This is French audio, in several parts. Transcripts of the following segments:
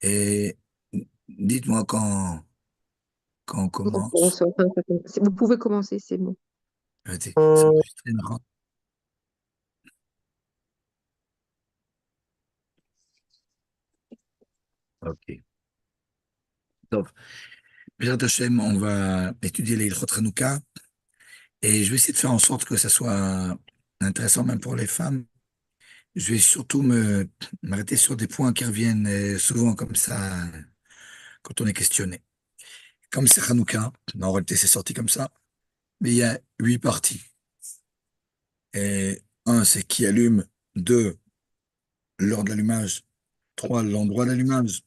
Et dites-moi quand on Non, commence. vous pouvez commencer, c'est bon. Arrêtez, c'est enregistré, non? Ok. Donc, Bezrat Hashem, on va étudier les Ilchot Hanouka et je vais essayer de faire en sorte que ça soit intéressant même pour les femmes. Je vais surtout m'arrêter sur des points qui reviennent souvent comme ça quand on est questionné. Comme c'est Hanouka, en réalité c'est sorti comme ça, mais il y a 8 parties. Et un, c'est qui allume. Deux, l'heure de l'allumage. Trois, l'endroit d'allumage.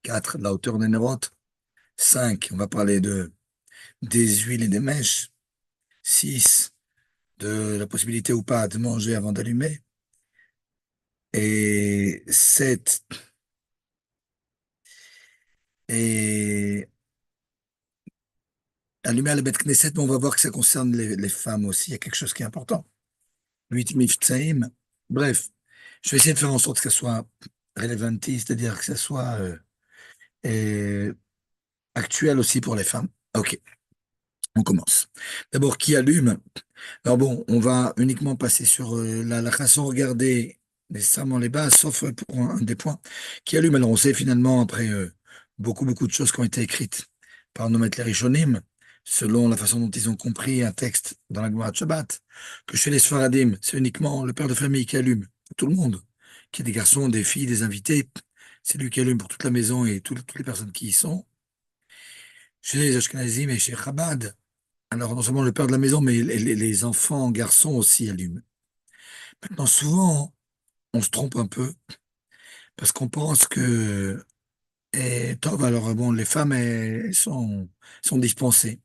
Quatre, la hauteur des nérotes. Cinq, on va parler des huiles et des mèches. Six, de la possibilité ou pas de manger avant d'allumer. Et sept, et allumer à la bête Knesset, mais on va voir que ça concerne les femmes aussi. Il y a quelque chose qui est important. Huit, Miftsaïm. Bref, je vais essayer de faire en sorte que ça soit relevanti, c'est-à-dire que ça soit euh, actuel aussi pour les femmes. Ok, on commence. D'abord, qui allume? Alors bon, on va uniquement passer sur la façon regarder nécessairement les bases, sauf pour un des points qui allume. Alors on sait finalement, après beaucoup de choses qui ont été écrites par nos maîtres les Rishonim, selon la façon dont ils ont compris un texte dans la Gemara de Shabbat, que chez les Sfaradim, c'est uniquement le père de famille qui allume, pour tout le monde, qu'il y ait des garçons, des filles, des invités, c'est lui qui allume pour toute la maison et toutes les personnes qui y sont. Chez les Ashkenazim et chez Chabad, alors non seulement le père de la maison, mais les enfants garçons aussi allument. Maintenant, souvent, on se trompe un peu parce qu'on pense que, Tov, alors bon, les femmes, sont dispensées.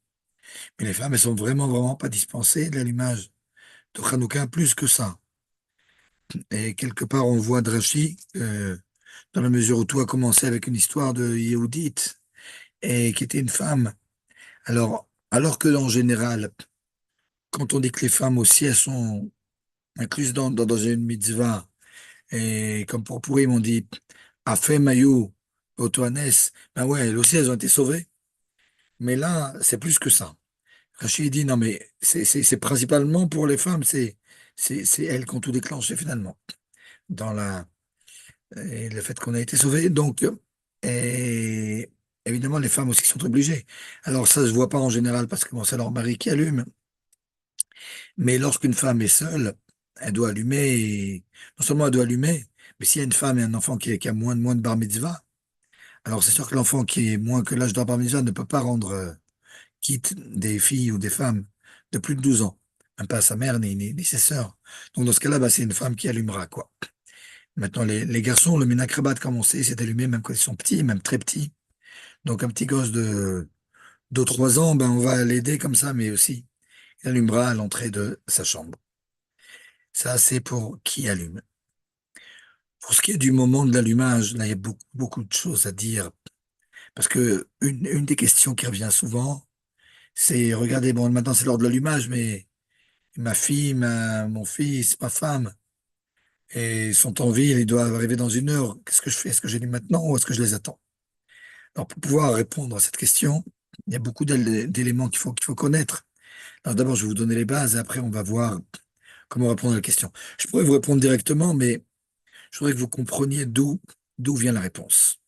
Mais les femmes, elles sont vraiment pas dispensées de l'allumage de Hanouka plus que ça. Et quelque part, on voit Drachi, dans la mesure où tout a commencé avec une histoire de Yehudit, et qui était une femme. Alors que, en général, quand on dit que les femmes aussi, elles sont incluses dans une mitzvah, et comme pour Pourim, on dit Afem Mayu, Otoanes, ben ouais, elles aussi, elles ont été sauvées. Mais là, c'est plus que ça. Rachid dit non, mais c'est principalement pour les femmes, c'est elles qui ont tout déclenché finalement, dans et le fait qu'on a été sauvés. Donc, et évidemment, les femmes aussi sont obligées. Alors, ça se voit pas en général parce que bon, c'est leur mari qui allume. Mais lorsqu'une femme est seule, elle doit allumer. Et non seulement elle doit allumer, mais s'il y a une femme et un enfant qui a moins de bar mitzvah, alors c'est sûr que l'enfant qui est moins que l'âge de la bar mitzvah ne peut pas rendre quitte des filles ou des femmes de plus de 12 ans. Même pas sa mère ni ses sœurs. Donc dans ce cas-là, bah, c'est une femme qui allumera, quoi. Maintenant, les garçons, le ménacrabat, comme on sait, c'est allumé même quand ils sont petits, même très petits. Donc un petit gosse de 2 3 ans, ben, on va l'aider comme ça, mais aussi, il allumera à l'entrée de sa chambre. Ça, c'est pour qui allume. Pour ce qui est du moment de l'allumage, là, il y a beaucoup de choses à dire. Parce que une des questions qui revient souvent, c'est, regardez, bon, maintenant c'est l'heure de l'allumage, mais ma fille, mon fils, ma femme, et sont en ville, ils doivent arriver dans 1 heure. Qu'est-ce que je fais? Est-ce que j'allume maintenant ou est-ce que je les attends? Alors, pour pouvoir répondre à cette question, il y a beaucoup d'éléments qu'il faut connaître. Alors, d'abord, je vais vous donner les bases et après, on va voir comment répondre à la question. Je pourrais vous répondre directement, mais je voudrais que vous compreniez d'où vient la réponse.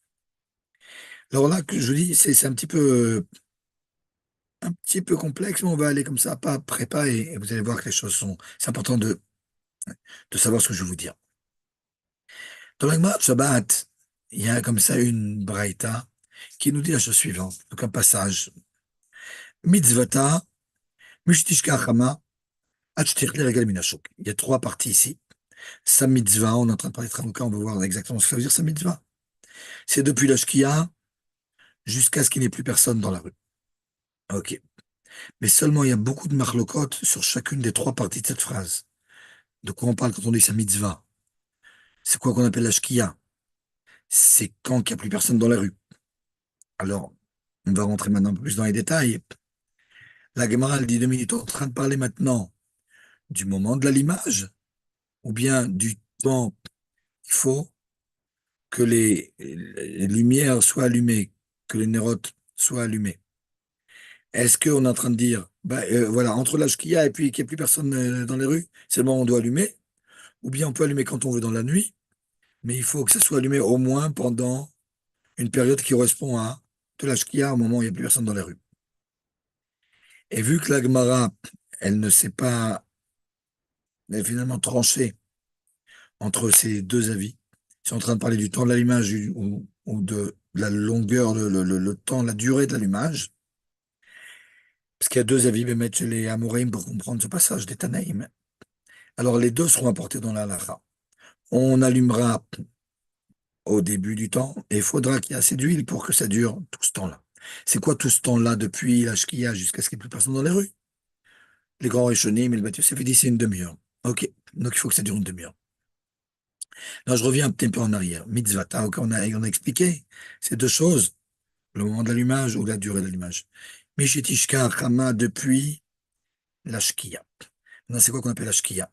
Alors là, que je dis, c'est un petit peu complexe, mais on va aller comme ça, pas après pas, et vous allez voir que les choses c'est important de savoir ce que je vais vous dire. Dans la Gemara de Shabbat, il y a comme ça une braïta qui nous dit la chose suivante. Donc un passage. Mitzvata, mishtishka chama, achtirli regal minashuk. Il y a 3 parties ici. Sa mitzvah, on est en train de parler de Hanouka, on va voir exactement ce que ça veut dire sa mitzvah. C'est depuis la shkia jusqu'à ce qu'il n'y ait plus personne dans la rue. Ok. Mais seulement il y a beaucoup de marloquot sur chacune des 3 parties de cette phrase. De quoi on parle quand on dit sa mitzvah? C'est quoi qu'on appelle la shkia? C'est quand il n'y a plus personne dans la rue. Alors, on va rentrer maintenant un peu plus dans les détails. La Gemara, elle dit 2 minutes, on est en train de parler maintenant du moment de l'allumage, ou bien du temps qu'il faut que les lumières soient allumées, que les nérotes soient allumés. Est-ce qu'on est en train de dire, bah, voilà, entre l'âge qu'il y a et puis qu'il n'y a plus personne dans les rues, c'est le moment où on doit allumer, ou bien on peut allumer quand on veut dans la nuit, mais il faut que ça soit allumé au moins pendant une période qui correspond à de l'âge qu'il y a au moment où il n'y a plus personne dans les rues. Et vu que la Gemara, elle ne s'est pas elle est finalement tranchée entre ces deux avis, c'est en train de parler du temps de l'allumage ou de la longueur, le temps, la durée de l'allumage, parce qu'il y a deux avis, mais chez les Amoraïm pour comprendre ce passage des Tanaïm. Alors les deux seront apportés dans la halakha. On allumera au début du temps et il faudra qu'il y ait assez d'huile pour que ça dure tout ce temps-là. C'est quoi tout ce temps-là depuis l'âge qu'il y a jusqu'à ce qu'il n'y ait plus personne dans les rues? Les grands Rishonim et le Beth Yosef, ils disent c'est une demi-heure. Ok, donc il faut que ça dure une demi-heure. Là, je reviens un petit peu en arrière. Mitzvah, ok, on a expliqué ces deux choses, le moment de l'allumage ou la durée de l'allumage. Mishitishka Chama depuis la Shkia. Maintenant, c'est quoi qu'on appelle la Shkia?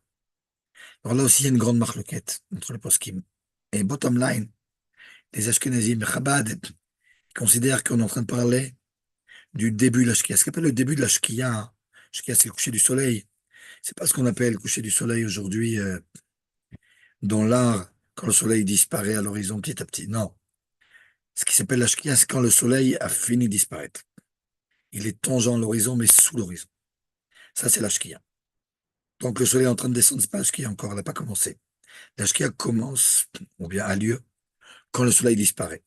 Alors là aussi, il y a une grande marloquette entre les poskim. Et bottom line, les Ashkenazim et Chabad ils considèrent qu'on est en train de parler du début de la Shkia. Ce qu'on appelle le début de la Shkia, Shkia, c'est le coucher du soleil. C'est pas ce qu'on appelle le coucher du soleil aujourd'hui dans l'art, quand le soleil disparaît à l'horizon petit à petit. Non. Ce qui s'appelle la Shkia, c'est quand le soleil a fini de disparaître. Il est tangent à l'horizon, mais sous l'horizon. Ça, c'est la Shkia. Donc le soleil est en train de descendre, c'est pas la Shkia encore, elle n'a pas commencé. La Shkia commence, ou bien a lieu, quand le soleil disparaît.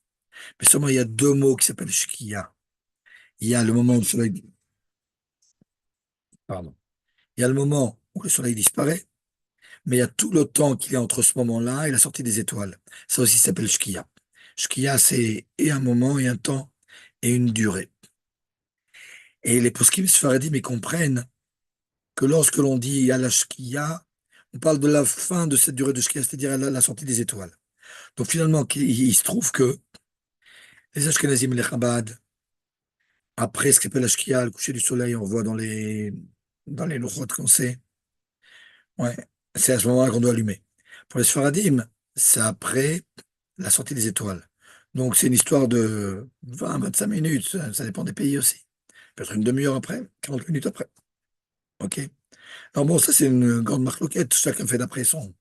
Mais seulement, il y a deux mots qui s'appellent Shkia. Il y a le moment où le soleil, pardon. Il y a le moment où le soleil disparaît, mais il y a tout le temps qu'il y a entre ce moment-là et la sortie des étoiles. Ça aussi s'appelle Shkia. Shkia, c'est et un moment et un temps et une durée. Et les poskim sfaradim, ils comprennent que lorsque l'on dit à la Shkia, on parle de la fin de cette durée de Shkia, c'est-à-dire à la sortie des étoiles. Donc finalement, il se trouve que les Ashkenazim et les Chabad, après ce qu'on appelle la Shkia, le coucher du soleil, on voit dans les Luchot qu'on sait, ouais, c'est à ce moment-là qu'on doit allumer. Pour les Sfaradim, c'est après la sortie des étoiles. Donc c'est une histoire de 20-25 minutes, ça dépend des pays aussi. Peut-être une demi-heure après, 40 minutes après. OK? Alors bon, ça c'est une grande marloquette, chacun fait d'après son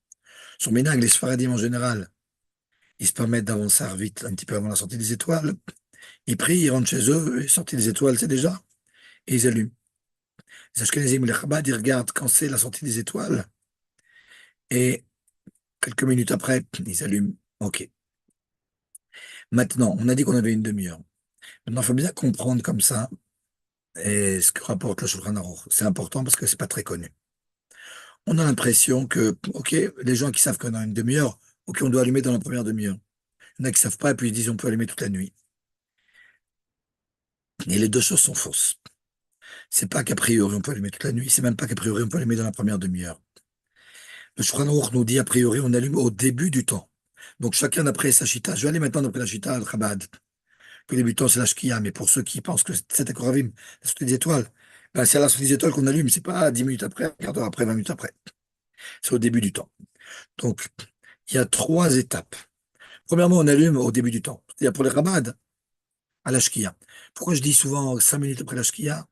ménage. Les Sfaradim en général, ils se permettent d'avancer vite un petit peu avant la sortie des étoiles. Ils prient, ils rentrent chez eux, et sortie des étoiles, c'est déjà, et ils allument. Les Ashkenazim et les Chabad, ils regardent quand c'est la sortie des étoiles, et quelques minutes après, ils allument. OK. Maintenant, on a dit qu'on avait une demi-heure. Maintenant, il faut bien comprendre comme ça, et ce que rapporte le Shulchan Aruch. C'est important parce que c'est pas très connu. On a l'impression que, OK, les gens qui savent qu'on a une demi-heure, ou qu'on doit allumer dans la première demi-heure. Il y en a qui savent pas, et puis ils disent on peut allumer toute la nuit. Et les deux choses sont fausses. C'est pas qu'a priori on peut allumer toute la nuit, c'est même pas qu'a priori on peut allumer dans la première demi-heure. Le Shulchan Aruch nous dit a priori on allume au début du temps. Donc chacun d'après sa chita. Je vais aller maintenant d'après la chita al-Chabad. Que le début du temps c'est la shkia, mais pour ceux qui pensent que c'est Akoravim, la sortie des étoiles, ben, c'est à la sortie des étoiles qu'on allume, c'est pas 10 minutes après, un quart d'heure après, 20 minutes après. C'est au début du temps. Donc il y a trois étapes. Premièrement, on allume au début du temps. C'est-à-dire pour les Chabad, à la shkia. Pourquoi je dis souvent 5 minutes après la shkia?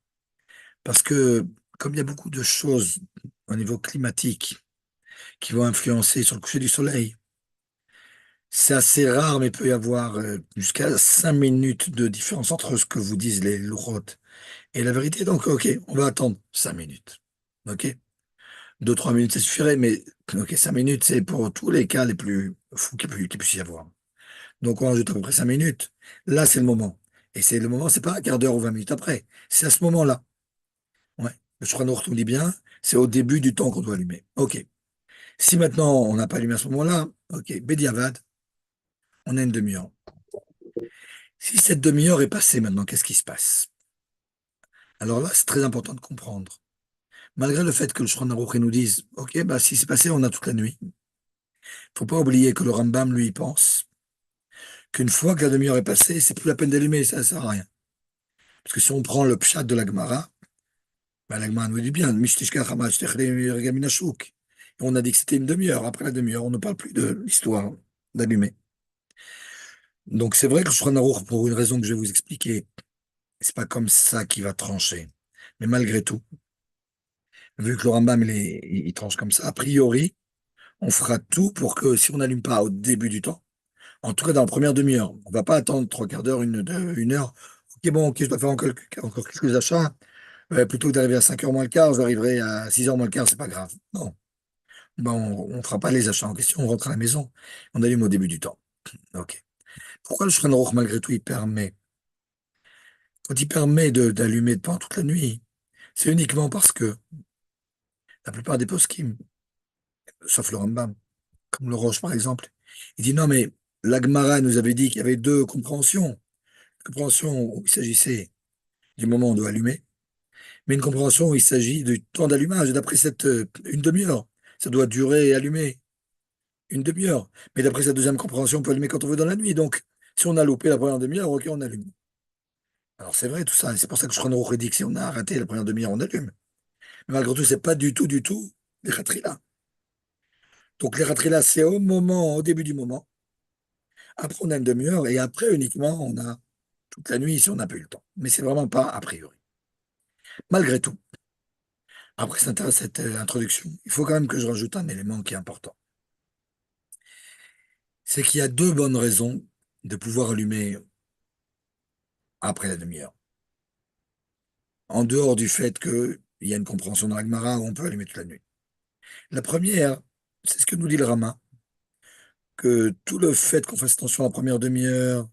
Parce que comme il y a beaucoup de choses au niveau climatique qui vont influencer sur le coucher du soleil, c'est assez rare, mais il peut y avoir jusqu'à 5 minutes de différence entre ce que vous disent les lourotes et la vérité. Donc, OK, on va attendre 5 minutes. OK? 2-3 minutes, ça suffirait, mais OK, 5 minutes, c'est pour tous les cas les plus fous qu'il puisse y avoir. Donc, on rajoute à peu près 5 minutes. Là, c'est le moment. Et c'est le moment, c'est pas un quart d'heure ou 20 minutes après. C'est à ce moment-là. Ouais. Le Shulchan Aruch nous dit bien, c'est au début du temps qu'on doit allumer. OK. Si maintenant on n'a pas allumé à ce moment-là, OK, Bediavad, on a une demi-heure. Si cette demi-heure est passée maintenant, qu'est-ce qui se passe? Alors là, c'est très important de comprendre. Malgré le fait que le Shulchan Aruch nous dise, OK, bah, si c'est passé, on a toute la nuit. Faut pas oublier que le Rambam, lui, pense qu'une fois que la demi-heure est passée, c'est plus la peine d'allumer, ça sert à rien. Parce que si on prend le pshat de la Gemara, bah, la Gemara nous dit bien, Mishtishka Chamash Techle Regamina Shuk. Et on a dit que c'était une demi-heure. Après la demi-heure, on ne parle plus de l'histoire d'allumer. Donc c'est vrai que le Shulchan Aruch, pour une raison que je vais vous expliquer, c'est pas comme ça qu'il va trancher. Mais malgré tout, vu que le Rambam il tranche comme ça, a priori, on fera tout pour que si on n'allume pas au début du temps, en tout cas dans la première demi-heure, on va pas attendre trois quarts d'heure, une heure. Ok, bon, ok, je dois faire encore quelques achats. Plutôt que d'arriver à 5 heures moins le quart, j'arriverai à 6 heures moins le quart, c'est pas grave. Non, ben, on fera pas les achats en question, on rentre à la maison, on allume au début du temps. Ok. Pourquoi le Shulchan Aruch, malgré tout, quand il permet d'allumer pendant toute la nuit, c'est uniquement parce que la plupart des poskim, sauf le Rambam, comme le Roche par exemple, il dit non mais la Gemara nous avait dit qu'il y avait deux compréhensions. Une compréhension où il s'agissait du moment où on doit allumer, mais une compréhension où il s'agit du temps d'allumage. Et d'après cette une demi-heure, ça doit durer et allumer une demi-heure. Mais d'après cette deuxième compréhension, on peut allumer quand on veut dans la nuit. Donc, si on a loupé la première demi-heure, ok, on allume. Alors c'est vrai tout ça, et c'est pour ça que je crois dit que si on a raté la première demi-heure, on allume. Mais malgré tout, c'est pas du tout les là. Donc les là, c'est au moment, au début du moment. Après, on a une demi-heure et après, uniquement, on a toute la nuit si on n'a pas eu le temps. Mais c'est vraiment pas a priori. Malgré tout, après cette introduction, il faut quand même que je rajoute un élément qui est important. C'est qu'il y a deux bonnes raisons de pouvoir allumer après la demi-heure. En dehors du fait qu'il y a une compréhension dans la Gemara où on peut allumer toute la nuit. La première, c'est ce que nous dit le Rama, que tout le fait qu'on fasse attention à la première demi-heure,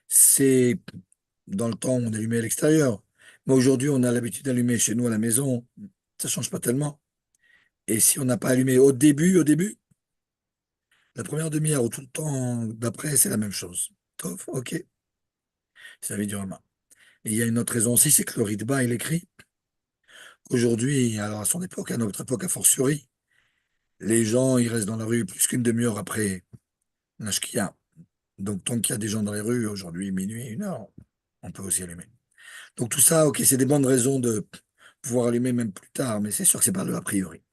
c'est dans le temps où on allumait à l'extérieur. Mais aujourd'hui, on a l'habitude d'allumer chez nous à la maison. Ça change pas tellement. Et si on n'a pas allumé au début, la première demi-heure ou tout le temps d'après, c'est la même chose. Tof, ok, ça veut dire main. Et il y a une autre raison aussi, c'est que le Ritba, il écrit qu'aujourd'hui, alors à son époque, à notre époque, a fortiori, les gens, ils restent dans la rue plus qu'une demi-heure après la shkia. Donc, tant qu'il y a des gens dans les rues, aujourd'hui, minuit, une heure, on peut aussi allumer. Donc, tout ça, ok, c'est des bonnes raisons de pouvoir allumer même plus tard, mais c'est sûr que c'est pas de a priori.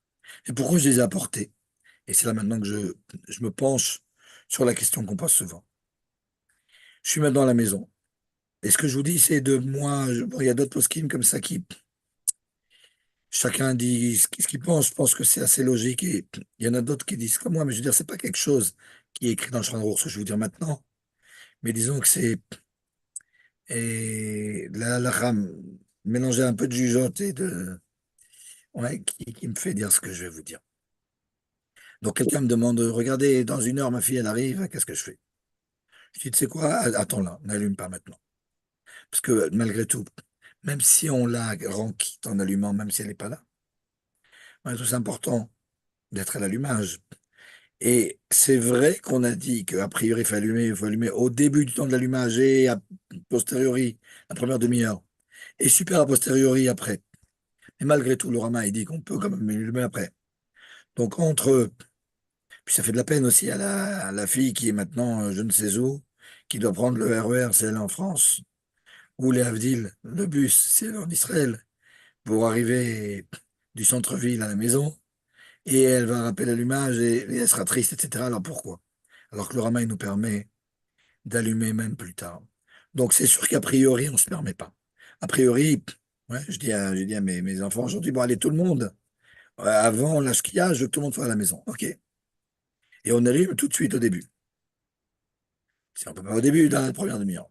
Et pourquoi je les ai apportés? Et c'est là maintenant que je me penche sur la question qu'on pose souvent. Je suis maintenant à la maison. Et ce que je vous dis, c'est de moi, bon, il y a d'autres poskim comme ça qui, chacun dit ce qu'il pense. Je pense que c'est assez logique. Et il y en a d'autres qui disent comme moi, mais je veux dire, c'est pas quelque chose qui est écrit dans le Shulchan Aruch, ce que je vais vous dire maintenant. Mais disons que c'est, et la rame, mélanger un peu de jugeote et ouais, qui me fait dire ce que je vais vous dire. Donc quelqu'un me demande, regardez, dans une heure, ma fille, elle arrive, qu'est-ce que je fais? Je dis, tu sais quoi, attends là, n'allume pas maintenant. Parce que malgré tout, même si on la rend quitte en allumant, même si elle n'est pas là, malgré tout, c'est important d'être à l'allumage. Et c'est vrai qu'on a dit qu'a priori, il faut allumer au début du temps de l'allumage et a posteriori, la première demi-heure, et super a posteriori après. Et malgré tout, le Rama, il dit qu'on peut quand même allumer après. Donc puis ça fait de la peine aussi à la fille qui est maintenant je ne sais où, qui doit prendre le RER, c'est elle en France, ou les Havdil, le bus, c'est elle en Israël, pour arriver du centre-ville à la maison, et elle va rappeler l'allumage et elle sera triste, etc. Alors pourquoi? Alors que le Rama, il nous permet d'allumer même plus tard. Donc c'est sûr qu'a priori, on ne se permet pas. A priori, ouais, j'ai dit à mes enfants aujourd'hui, bon, allez, tout le monde, avant l'âge qu'il y a, je veux que tout le monde soit à la maison. OK. Et on allume tout de suite au début. Si on peut pas au début, dans la première demi-heure.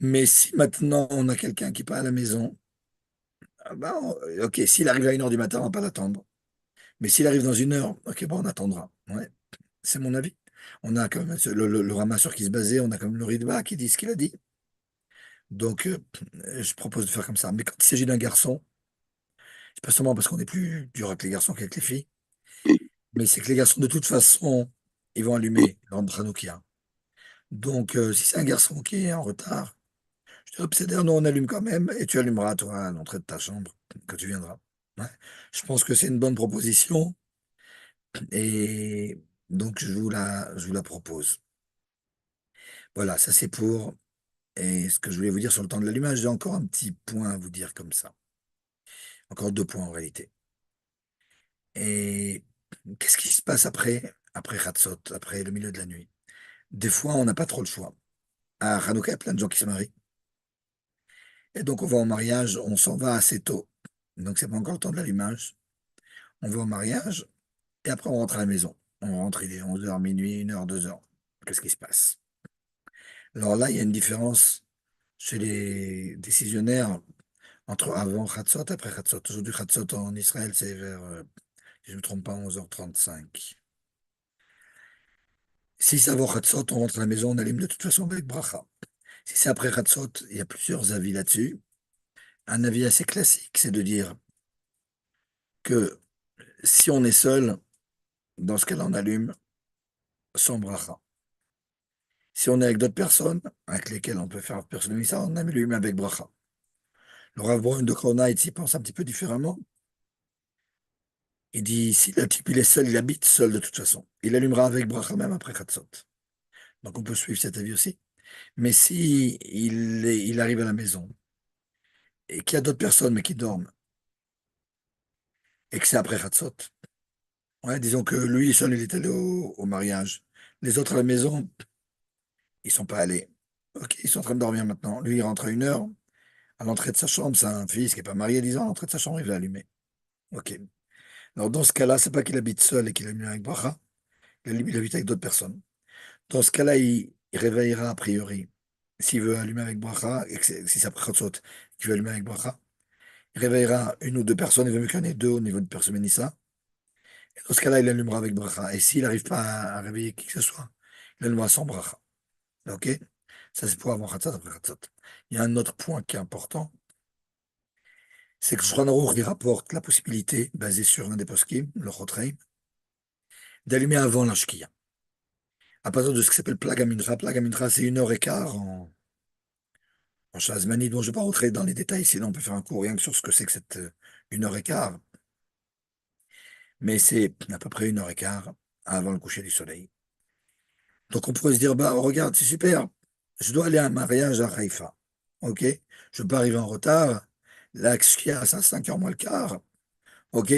Mais si maintenant on a quelqu'un qui n'est pas à la maison, ah ben, OK, s'il arrive à 1 heure du matin, on va pas l'attendre. Mais s'il arrive dans une heure, OK, bon, on attendra. Ouais, c'est mon avis. On a quand même le ramasseur qui se basait, on a quand même le Ritva qui dit ce qu'il a dit. Donc, je propose de faire comme ça. Mais quand il s'agit d'un garçon, c'est pas seulement parce qu'on est plus dur avec les garçons qu'avec les filles, mais c'est que les garçons, de toute façon, ils vont allumer leur Hanoukia. Donc, si c'est un garçon qui est en retard, je dis, hop, c'est d'ailleurs, nous, on allume quand même, et tu allumeras, toi, à l'entrée de ta chambre, quand tu viendras. Ouais. Je pense que c'est une bonne proposition, et donc, je vous la propose. Voilà, ça c'est pour. Et ce que je voulais vous dire sur le temps de l'allumage, j'ai encore un petit point à vous dire comme ça. Encore deux points en réalité. Et qu'est-ce qui se passe après? après Chatzot, après le milieu de la nuit. Des fois, on n'a pas trop le choix. À Hanouka, il y a plein de gens qui se marient. Et donc, on va au mariage, on s'en va assez tôt. Donc, c'est pas encore le temps de l'allumage. On va au mariage et après, on rentre à la maison. On rentre, il est 11 h, minuit, 1 h, 2 h. Qu'est-ce qui se passe? Alors là, il y a une différence chez les décisionnaires entre avant Khatsot et après Khatsot. Aujourd'hui, Khatsot en Israël, c'est vers, si je ne me trompe pas, 11h35. Si c'est avant Khatsot, on rentre à la maison, on allume de toute façon avec bracha. Si c'est après Khatsot, il y a plusieurs avis là-dessus. Un avis assez classique, c'est de dire que si on est seul, dans ce cas-là, on allume sans bracha. Si on est avec d'autres personnes, avec lesquelles on peut faire personnaliser ça, on allume avec bracha. Le Rav Brown de Kronaitz, il pense un petit peu différemment. Il dit, si le type il est seul, il habite seul de toute façon. Il allumera avec bracha même après Khatsot. Donc on peut suivre cet avis aussi. Mais si il arrive à la maison et qu'il y a d'autres personnes mais qui dorment et que c'est après Khatsot, ouais, disons que lui seul il est allé au mariage. Les autres à la maison, ils sont pas allés. Ok, ils sont en train de dormir maintenant. Lui, il rentre à 1 h. À l'entrée de sa chambre, c'est un fils qui n'est pas marié, disons, à l'entrée de sa chambre, il va allumer. Ok. Alors dans ce cas-là, c'est pas qu'il habite seul et qu'il allume avec bracha, il habite avec d'autres personnes. Dans ce cas-là, il réveillera a priori. S'il veut allumer avec bracha, et que si c'est après Khatsot, qu'il veut allumer avec bracha, il réveillera une ou deux personnes, il vaut mieux qu'il y en ait deux au niveau de personne Mélissa. Et dans ce cas-là, il allumera avec bracha. Et s'il n'arrive pas à réveiller qui que ce soit, il allumera sans bracha. Ok? Ça, c'est pour avant Khatsot, après Khatsot. Il y a un autre point qui est important, c'est que Shulchan Aruch, il rapporte la possibilité, basée sur un des poskim, le Chotreim, d'allumer avant la Shkia. À partir de ce qui s'appelle Plaga Mincha. Plaga Mincha, c'est 1 h 15 en Shazmani, dont je ne vais pas rentrer dans les détails, sinon on peut faire un cours rien que sur ce que c'est que cette 1 h 15. Mais c'est à peu près 1 h 15 avant le coucher du soleil. Donc on pourrait se dire, bah regarde, c'est super, je dois aller à un mariage à Haïfa. Ok? Je peux pas arriver en retard. Là, ce qu'il y a, c'est à 5 h moins le quart. Ok?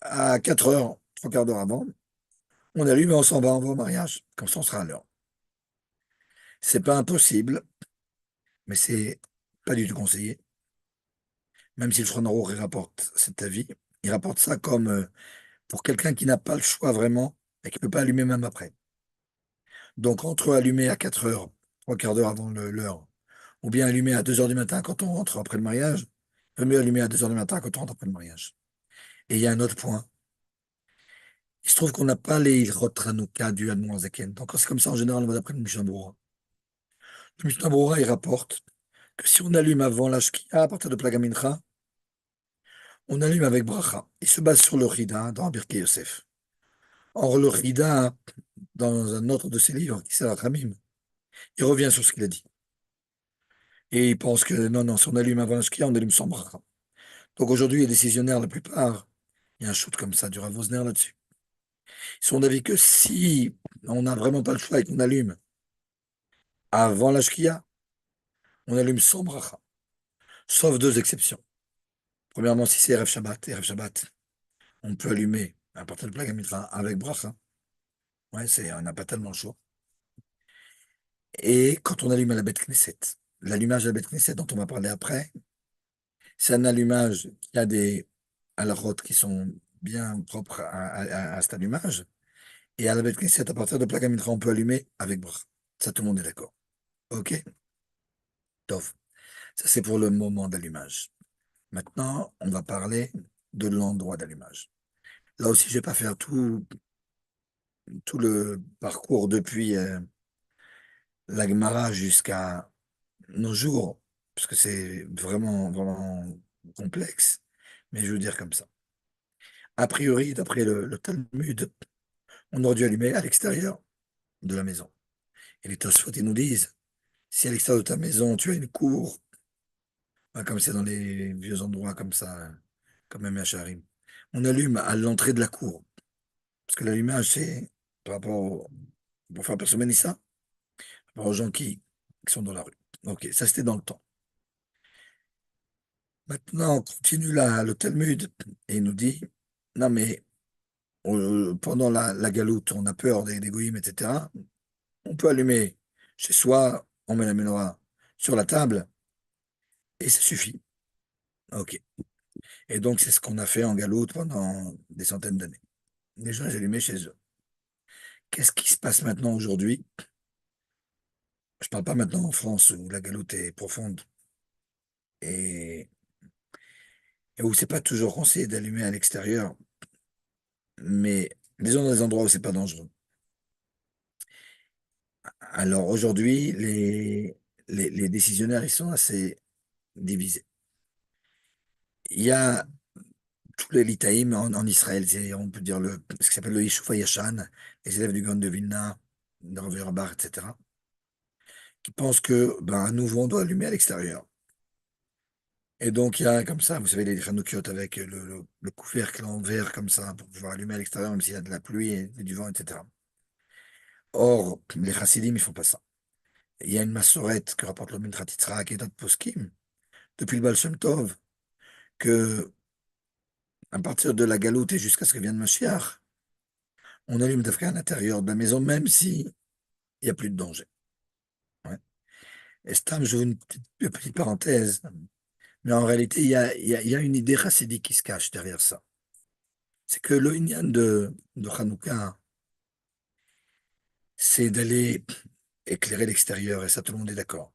À 4 h, 3 quarts d'heure avant, on allume et on s'en va, on va au mariage. Comme ça, on sera à l'heure. C'est pas impossible, mais c'est pas du tout conseillé. Même si le Shulchan Aruch il rapporte cet avis, il rapporte ça comme pour quelqu'un qui n'a pas le choix vraiment et qui ne peut pas allumer même après. Donc, entre allumer à 4 h, 3 quarts d'heure avant l'heure, ou bien allumer à 2 h du matin quand on rentre après le mariage, il vaut mieux allumer à 2 h du matin quand on rentre après le mariage. Et il y a un autre point. Il se trouve qu'on n'a pas les Ilchot Hanouka du Admon Zaken. Donc, c'est comme ça, en général, on va d'après le Mishnah Berurah. Le Mishnah Berurah, il rapporte que si on allume avant la Shkia, à partir de Plaga Mincha, on allume avec bracha. Il se base sur le Rida dans Birkei Yosef. Or, le Rida, dans un autre de ses livres, qui s'appelle Ramim, il revient sur ce qu'il a dit. Et il pense que non, non, si on allume avant la Shkia, on allume sans bracha. Donc aujourd'hui, les décisionnaires, la plupart, il y a un shoot comme ça, du Rav Wosner là-dessus. Ils sont d'avis que si on n'a vraiment pas le choix et qu'on allume avant la Shkia, on allume sans bracha. Sauf deux exceptions. Premièrement, si c'est Erev Shabbat, on peut allumer à partir de Plaga Mitra avec bracha. Ouais, on n'a pas tellement le choix. Et quand on allume à la Beth Knesset, l'allumage à la Beth Knesset dont on va parler après, c'est un allumage qui a des halachot qui sont bien propres à cet allumage. Et à la Beth Knesset, à partir de Plaga Mitra, on peut allumer avec bracha. Ça, tout le monde est d'accord. OK? Tof. Ça, c'est pour le moment d'allumage. Maintenant, on va parler de l'endroit d'allumage. Là aussi, je vais pas faire tout le parcours depuis la Gemara jusqu'à nos jours, parce que c'est vraiment, vraiment complexe, mais je veux dire comme ça. A priori, d'après le Talmud, on aurait dû allumer à l'extérieur de la maison. Et les Tosfot, ils nous disent, si à l'extérieur de ta maison, tu as une cour, comme c'est dans les vieux endroits comme ça, comme même à Charim, on allume à l'entrée de la cour. Parce que l'allumage, c'est par rapport pour faire personne ça, par rapport aux gens qui sont dans la rue. Ok, ça c'était dans le temps. Maintenant, on continue là, le Talmud, et il nous dit, non mais pendant la galoute, on a peur des goïms, etc. On peut allumer chez soi, on met la menorah sur la table et ça suffit. Ok. Et donc, c'est ce qu'on a fait en galoute pendant des centaines d'années. Les gens, ils allumaient chez eux. Qu'est-ce qui se passe maintenant aujourd'hui? Je parle pas maintenant en France où la galoute est profonde et, et où c'est pas toujours conseillé d'allumer à l'extérieur, mais disons dans des endroits où c'est pas dangereux. Alors aujourd'hui, les décisionnaires, ils sont assez divisés. Il y a tous les litaïm en Israël, on peut dire ce qui s'appelle le Yishuv Yashan, les élèves du Gaon de Vilna, de Rav Auerbach, etc., qui pensent que, ben, à nouveau, on doit allumer à l'extérieur. Et donc, il y a comme ça, vous savez, les Hanoukiot avec le couvercle en verre comme ça, pour pouvoir allumer à l'extérieur, même s'il y a de la pluie et du vent, etc. Or, les Chassidim, ils font pas ça. Il y a une massorette que rapporte le Minchas Yitzhak et d'autres poskim, depuis le Baal Shem Tov, que, à partir de la galoute et jusqu'à ce que vienne Mashiach, on allume d'Afrique à l'intérieur de la maison, même si il n'y a plus de danger. Ouais. Et Stam, je une petite parenthèse, mais en réalité, il y a une idée chassidique qui se cache derrière ça. C'est que le Inyan de Hanouka, c'est d'aller éclairer l'extérieur, et ça, tout le monde est d'accord.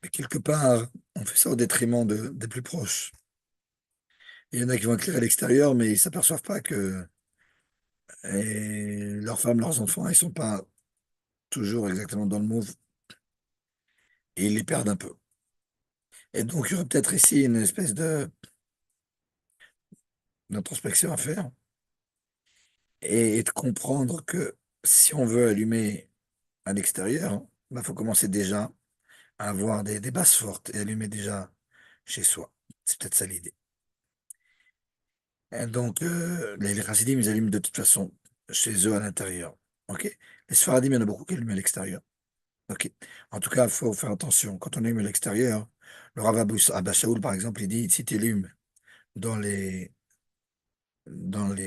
Mais quelque part, on fait ça au détriment des plus proches. Il y en a qui vont éclairer l'extérieur, mais ils s'aperçoivent pas que leurs femmes, leurs enfants, ils sont pas toujours exactement dans le move, et ils les perdent un peu. Et donc, il y aurait peut-être ici une espèce d'introspection à faire, et de comprendre que si on veut allumer à l'extérieur, il faut commencer déjà à avoir des bases fortes et allumer déjà chez soi. C'est peut-être ça l'idée. Et donc, les Chassidim, ils allument de toute façon chez eux à l'intérieur. Ok? Les Sfaradim, il y en a beaucoup qui allument à l'extérieur. Ok? En tout cas, il faut faire attention. Quand on allume à l'extérieur, le Rav Abba Shaul, par exemple, il dit, si tu allumes dans les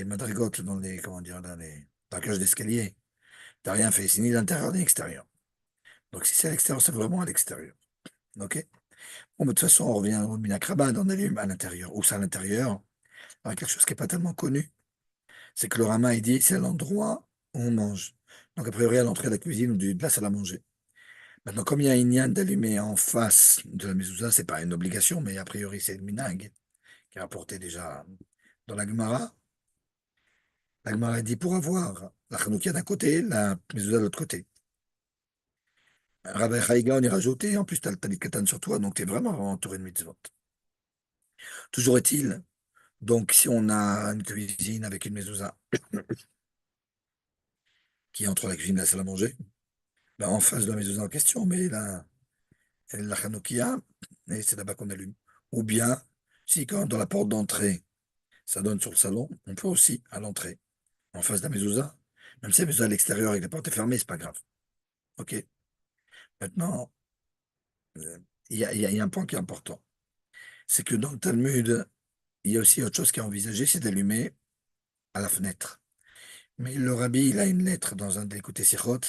madrigotes, comment dire, dans la cage d'escalier, t'as rien fait. C'est ni l'intérieur ni l'extérieur. Donc, si c'est à l'extérieur, c'est vraiment à l'extérieur. Ok? Bon, mais de toute façon, on revient au Minakraban, on allume à l'intérieur. Où c'est à l'intérieur? Alors, quelque chose qui n'est pas tellement connu, c'est que le Rama, il dit, c'est l'endroit où on mange. Donc, a priori, à l'entrée de la cuisine ou de la salle à manger. Maintenant, comme il y a une yann d'allumer en face de la mezouza, c'est pas une obligation, mais a priori, c'est une minag qui est rapporté déjà dans la Gemara. La Gemara dit pour avoir la Hanoukia d'un côté, la mezouza de l'autre côté. Rabbi Chaïga, on y rajouté, en plus, tu as le talit katan sur toi, donc tu es vraiment entouré de mitzvot. Toujours est-il, donc, si on a une cuisine avec une mezouza qui est entre la cuisine et la salle à manger, ben, en face de la mezouza en question, mais la Hanoukia, et c'est là-bas qu'on allume. Ou bien, si quand dans la porte d'entrée, ça donne sur le salon, on peut aussi, à l'entrée, en face de la mezouza, même si la mezouza à l'extérieur et que la porte est fermée, c'est pas grave. OK? Maintenant, euh, il y a un point qui est important. C'est que dans le Talmud, il y a aussi autre chose qui est envisagée, c'est d'allumer à la fenêtre. Mais le rabbi, il a une lettre dans un des côtés Sichot,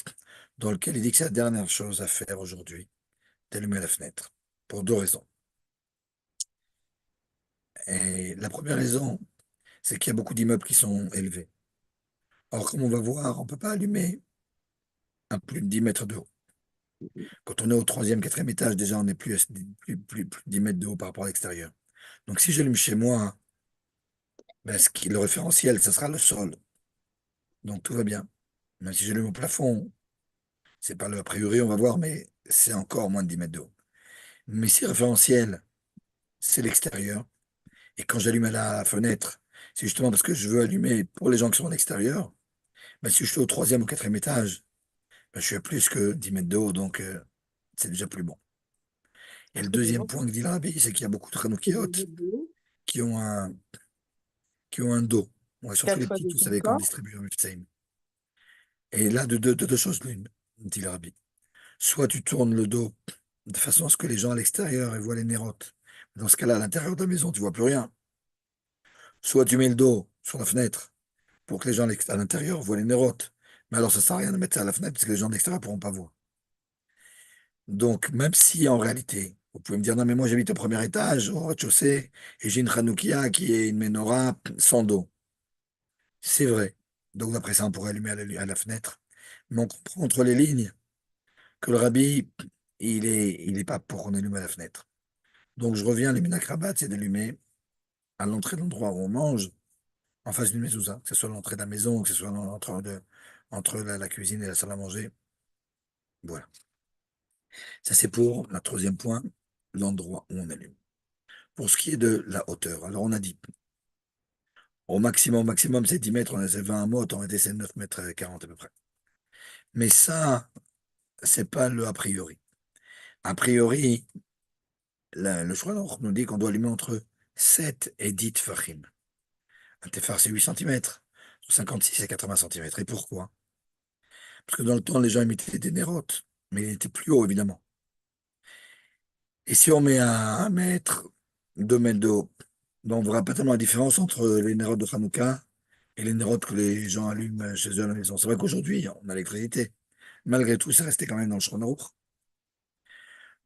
dans lequel il dit que c'est la dernière chose à faire aujourd'hui, d'allumer la fenêtre, pour deux raisons. Et la première raison, c'est qu'il y a beaucoup d'immeubles qui sont élevés. Or, comme on va voir, on ne peut pas allumer à plus de 10 mètres de haut. Quand on est au troisième, quatrième étage, déjà, on n'est plus, plus de 10 mètres de haut par rapport à l'extérieur. Donc, si j'allume chez moi, ben, le référentiel, ça sera le sol. Donc, tout va bien. Même si j'allume au plafond, c'est pas le a priori, on va voir, mais c'est encore moins de 10 mètres de haut. Mais si le référentiel, c'est l'extérieur, et quand j'allume à la fenêtre, c'est justement parce que je veux allumer pour les gens qui sont à l'extérieur, ben, si je suis au troisième ou quatrième étage, ben, je suis à plus que 10 mètres de haut, donc c'est déjà plus bon. Et le Très deuxième bien. point que dit l'Arabie, c'est qu'il y a beaucoup de C'est Hanoukiot des vidéos. qui ont qui ont un dos. Ouais, surtout 4 les fois petits, 2 vous savez, qu'on encore. distribue en Miftaïm. Et là, de deux choses l'une, dit l'Arabie. Soit tu tournes le dos de façon à ce que les gens à l'extérieur ils voient les nérotes. Dans ce cas-là, à l'intérieur de la maison, tu vois plus rien. Soit tu mets le dos sur la fenêtre, pour que les gens à l'intérieur voient les nérotes. Mais alors, ça sert à rien de mettre ça à la fenêtre parce que les gens de l'extérieur ne pourront pas voir. Donc, même si en réalité, vous pouvez me dire, non, mais moi j'habite au premier étage, au rez-de-chaussée, et j'ai une Hanoukia qui est une menorah sans dos. C'est vrai. Donc, d'après ça, on pourrait allumer à la fenêtre. Mais on comprend entre les lignes que le rabbi, il est pas pour qu'on allume à la fenêtre. Donc, je reviens, les minakrabat, c'est d'allumer à l'entrée de l'endroit où on mange, en face d'une mezouza, que ce soit l'entrée de la maison, que ce soit entre la cuisine et la salle à manger. Voilà. Ça, c'est pour le troisième point, l'endroit où on allume. Pour ce qui est de la hauteur, alors on a dit, au maximum, c'est 10 mètres, on a 20 mètres, on a été 9 mètres 40 à peu près. Mais ça, c'est pas le a priori. A priori, le Shulchan Aruch nous dit qu'on doit allumer entre 7 et 10 tfachim. Un tefar, c'est 8 centimètres, 56 et 80 centimètres. Et pourquoi? Parce que dans le temps, les gens imitaient des nérotes, mais il était plus haut, évidemment. Et si on met à 1 mètre, 2 mètres de haut, ben, on ne verra pas tellement la différence entre les nérotes de Hanouka et les nérotes que les gens allument chez eux à la maison. C'est vrai qu'aujourd'hui, on a l'électricité. Malgré tout, ça restait quand même dans le Shulchan Aruch.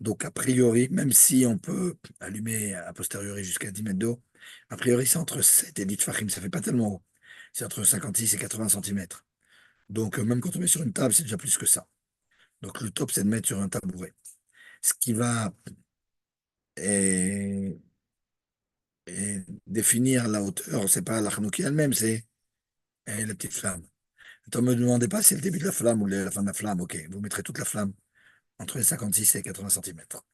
Donc, a priori, même si on peut allumer a posteriori jusqu'à 10 mètres d'eau, a priori, c'est entre 7 et 10 tfachim. Ça fait pas tellement haut. C'est entre 56 et 80 centimètres. Donc, même quand on met sur une table, c'est déjà plus que ça. Donc, le top, c'est de mettre sur un tabouret. Ce qui va eh, définir la hauteur, c'est pas la Hanouki elle-même, c'est la petite flamme. Ne me demandez pas si c'est le début de la flamme ou la fin de la flamme. OK, vous mettrez toute la flamme entre les 56 et 80 centimètres.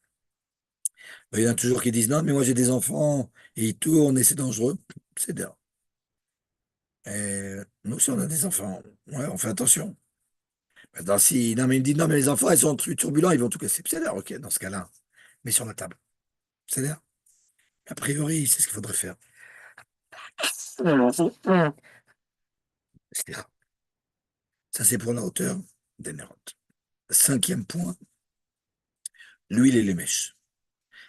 Il y en a toujours qui disent non, mais moi j'ai des enfants et ils tournent et c'est dangereux. C'est bien. Et nous aussi, on a des enfants. Ouais, on fait attention. Maintenant, si, non, mais il me dit non, mais les enfants, ils sont turbulents, ils vont tout casser. C'est OK, dans ce cas-là, mais sur la table. C'est bien. A priori, c'est ce qu'il faudrait faire. C'est-à-dire, ça, c'est pour la hauteur des nérotes. Cinquième point, l'huile et les mèches.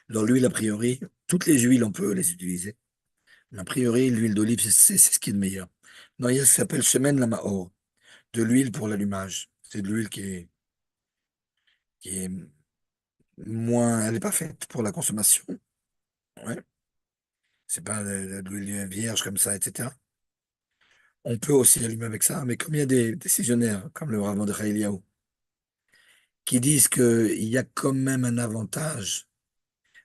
Dans l'huile, a priori, toutes les huiles, on peut les utiliser. Mais a priori, l'huile d'olive, c'est ce qui est le meilleur. Non, il y a ce qui s'appelle Shemen Lamahor, de l'huile pour l'allumage. C'est de l'huile qui est moins, elle n'est pas faite pour la consommation. Ouais. C'est pas de l'huile vierge comme ça, etc. On peut aussi allumer avec ça, mais comme il y a des décisionnaires, comme le Rav Mordechai Eliyahu, qui disent qu'il y a quand même un avantage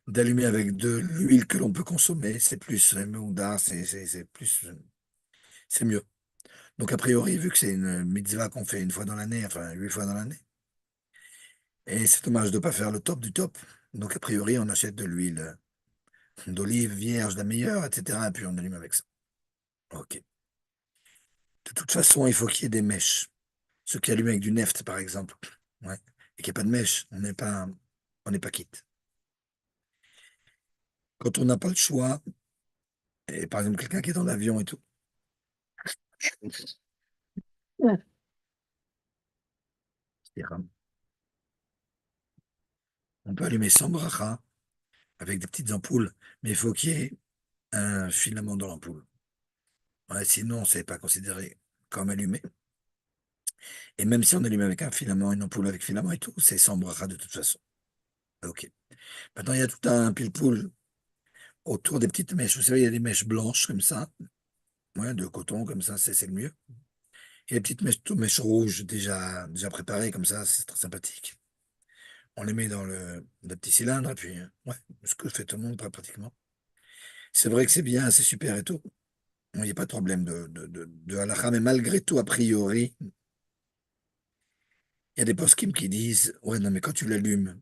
d'allumer avec de l'huile que l'on peut consommer, c'est plus Meouda, c'est plus, c'est mieux. Donc, a priori, vu que c'est une mitzvah qu'on fait une fois dans l'année, enfin 8 fois dans l'année, et c'est dommage de ne pas faire le top du top. Donc, a priori, on achète de l'huile d'olive vierge, la meilleure, etc. Et puis on allume avec ça. OK. De toute façon, il faut qu'il y ait des mèches. Ceux qui allument avec du neft, par exemple. Ouais. Et qu'il n'y ait pas de mèche, on n'est pas quitte. Quand on n'a pas le choix, et par exemple quelqu'un qui est dans l'avion et tout, ouais. C'est-à-dire, on peut allumer sans bracha avec des petites ampoules, mais il faut qu'il y ait un filament dans l'ampoule. Ouais, sinon, c'est pas considéré comme allumé. Et même si on allume avec un filament, une ampoule avec filament et tout, c'est sans bracha de toute façon. OK. Maintenant, il y a tout un pile-poule autour des petites mèches. Vous savez, il y a des mèches blanches comme ça, ouais, de coton comme ça, c'est le mieux. Et les petites mèches, mèches rouges déjà préparées comme ça, c'est très sympathique. On les met dans le petit cylindre et puis, ouais, ce que fait tout le monde pratiquement. C'est vrai que c'est bien, c'est super et tout. Il n'y a pas de problème de halakha, mais malgré tout, a priori, il y a des poskim qui disent, ouais, non, mais quand tu l'allumes,